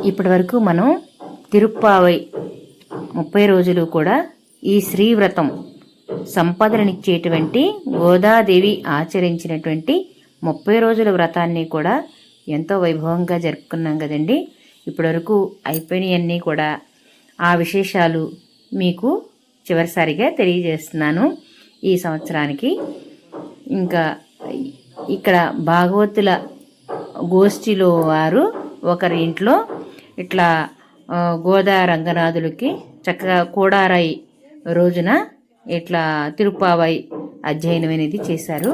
ఇప్పటి వరకు మనం తిరుప్పావై 30 రోజులు కూడా ఈ శ్రీవ్రతం సంపదలనిచ్చేటువంటి గోదాదేవి ఆచరించినటువంటి 30 రోజుల వ్రతాన్ని కూడా ఎంతో వైభవంగా జరుపుకున్నాం కదండి. ఇప్పటివరకు అయిపోయినవన్నీ కూడా ఆ విశేషాలు మీకు చివరిసారిగా తెలియజేస్తున్నాను. ఈ సంవత్సరానికి ఇంకా ఇక్కడ భాగవతుల గోష్ఠిలో వారు ఒకరి ఇంట్లో ఇట్లా గోదా రంగనాథులకి చక్కగా కోడారాయి రోజున ఇట్లా తిరుప్పావై అధ్యయనం అనేది చేశారు.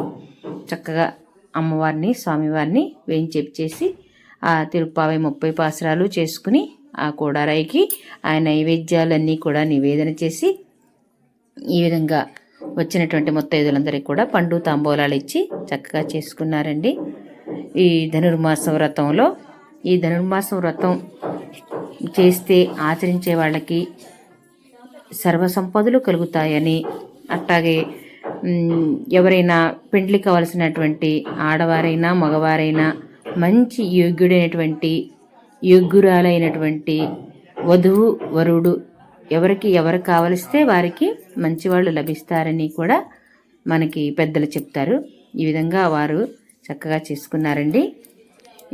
చక్కగా అమ్మవారిని స్వామివారిని వేయించేసి ఆ తిరుప్పావై 30 పాసరాలు చేసుకుని ఆ కోడారాయికి ఆ నైవేద్యాలన్నీ కూడా నివేదన చేసి ఈ విధంగా వచ్చినటువంటి ముత్తైదులందరికీ కూడా పండు తాంబూలాలు ఇచ్చి చక్కగా చేసుకున్నారండి. ఈ ధనుర్మాస వ్రతంలో ఈ ధనుర్మాస వ్రతం చేస్తే ఆచరించే వాళ్ళకి సర్వసంపదలు కలుగుతాయని, అట్లాగే ఎవరైనా పెండ్లి కావలసినటువంటి ఆడవారైనా మగవారైనా మంచి యోగ్యురాలైనటువంటి వధువు వరుడు ఎవరు కావలిస్తే వారికి మంచివాళ్ళు లభిస్తారని కూడా మనకి పెద్దలు చెప్తారు. ఈ విధంగా వారు చక్కగా చేసుకున్నారండి.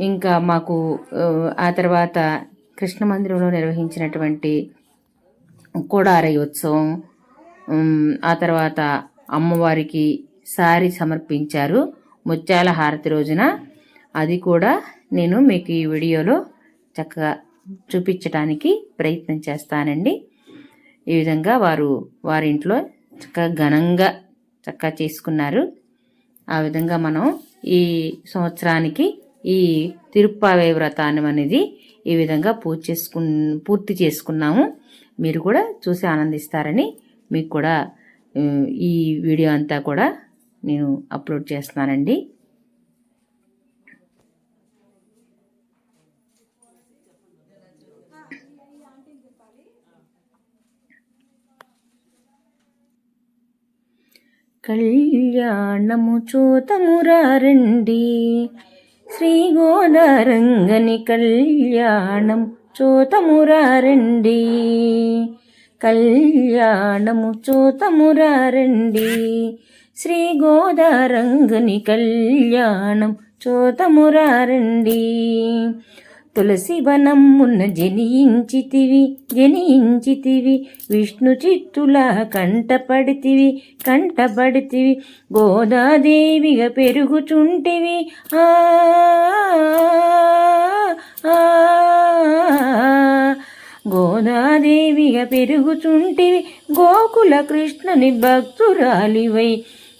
ఇంకా మాకు ఆ తర్వాత కృష్ణ మందిరంలో నిర్వహించినటువంటి కోడారై ఉత్సవం, ఆ తర్వాత అమ్మవారికి సారీ సమర్పించారు ముత్యాల హారతి రోజున. అది కూడా నేను మీకు ఈ వీడియోలో చక్కగా చూపించడానికి ప్రయత్నం చేస్తానండి. ఈ విధంగా వారి ఇంట్లో చక్కగా ఘనంగా చక్కగా చేసుకున్నారు. ఆ విధంగా మనం ఈ సంవత్సరానికి ఈ తిరుప్పావై వ్రతాన్ని అనేది ఈ విధంగా పూర్తి చేసుకున్నాము. మీరు కూడా చూసి ఆనందిస్తారని మీకు కూడా ఈ వీడియో అంతా కూడా నేను అప్లోడ్ చేస్తున్నానండి. కళ్యాణము చూతమురారండి, శ్రీ గోదారంగని కళ్యాణం చూతమురారండి, కళ్యాణము చూతమురారండి, శ్రీ గోదారంగని కళ్యాణం చూతమురారండి. తులసి వనమున్న జనించితివి విష్ణు చిత్తులా కంటపడితివి గోదాదేవిగా పెరుగుచుంటివి గోదాదేవిగా పెరుగుచుంటివి గోకుల కృష్ణుని భక్తురాలివై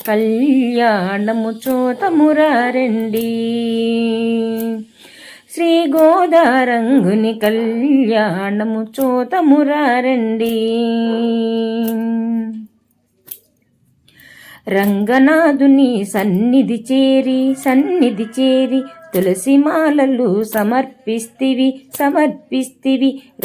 కళ్యాణము చూతమురారండి, శ్రీ గోదారంగుని కళ్యాణము చూతమురారండి. రంగనాథుని సన్నిధి చేరి తులసి మాలలు సమర్పిస్తివి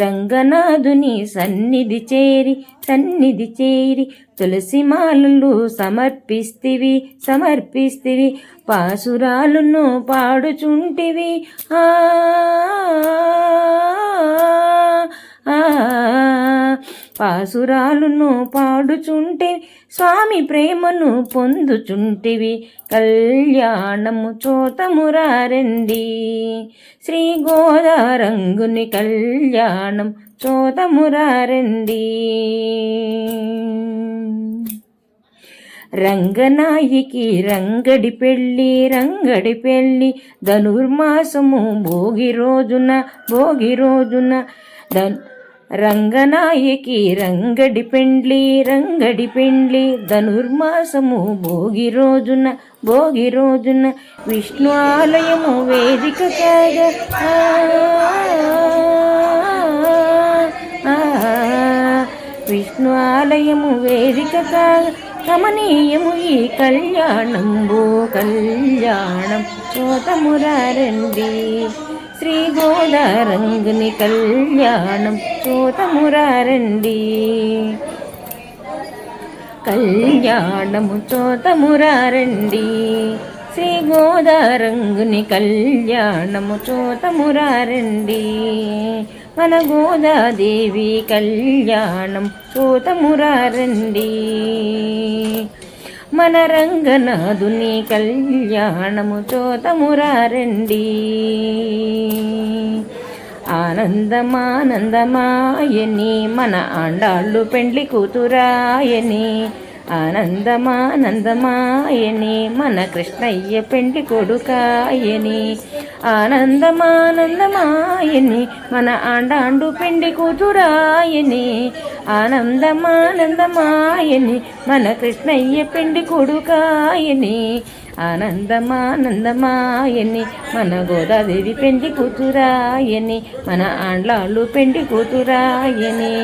రంగనాథుని సన్నిధి చేరి తులసి మాలలు సమర్పిస్తివి పాసురాలను పాడుచుంటివి పాసురాలను పాడుచుంటే స్వామి ప్రేమను పొందుచుంటివి కళ్యాణము చూతమురారండి, శ్రీ గోదారంగుని కళ్యాణం చూతమురారండి. రంగనాయకి రంగడి పెళ్ళి ధనుర్మాసము భోగి రోజున రంగనాయకి రంగడి పెండ్లి ధనుర్మాసము భోగి రోజున విష్ణు ఆలయము వేదిక కాగా విష్ణు ఆలయము వేదిక కాగా రమణీయము ఈ కళ్యాణం చూతమురారండి, శ్రీ గోదారంగుని కళ్యాణం చూతమురారండి, కళ్యాణము చూతమురారండి, శ్రీ గోదారంగుని కళ్యాణము చూతమురారండి, మన గోదాదేవి కళ్యాణం చూతమురారండి, మన రంగనాథుని కళ్యాణము చూతమురారండి. ఆనందమానందమాయని మన ఆండాళ్ళు పెండ్లి కూతురాయని, ఆనందమానందమాయని మన కృష్ణయ్య పెండ్లి కొడుకాయని, ఆనందమానందమాయని మన ఆండాండు పెండ్లి కూతురాయని, ఆనందమానందమాయని మన కృష్ణయ్య పెండ్లి కొడుకాయని, ఆనందమానందమాయని మన గోదాదేవి పెండ్లి కూతురాయని, మన ఆండ్లాళ్ళు పెండ్లి కూతురాయని,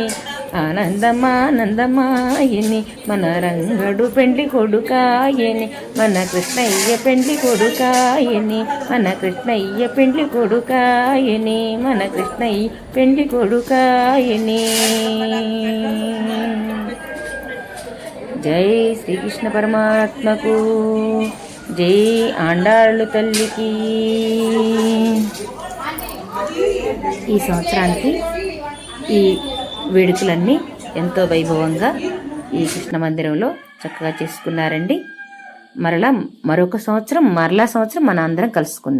ఆనందమానందమాయని మన రంగడు పెండ్లి కొడుకాయని, మన కృష్ణయ్య పెండ్లి కొడుకాయని, మన కృష్ణయ్య పెండ్లి కొడుకాయని, మన కృష్ణయ్య పెండ్లి కొడుకాయని. జై శ్రీకృష్ణ పరమాత్మకు జై, ఆండాళ్ళు తల్లికి. ఈ సంవత్సరానికి ఈ వేడుకలన్నీ ఎంతో వైభవంగా ఈ కృష్ణ మందిరంలో చక్కగా చేసుకున్నారండి. మరలా మరొక సంవత్సరం మన అందరం కలుసుకుందాం.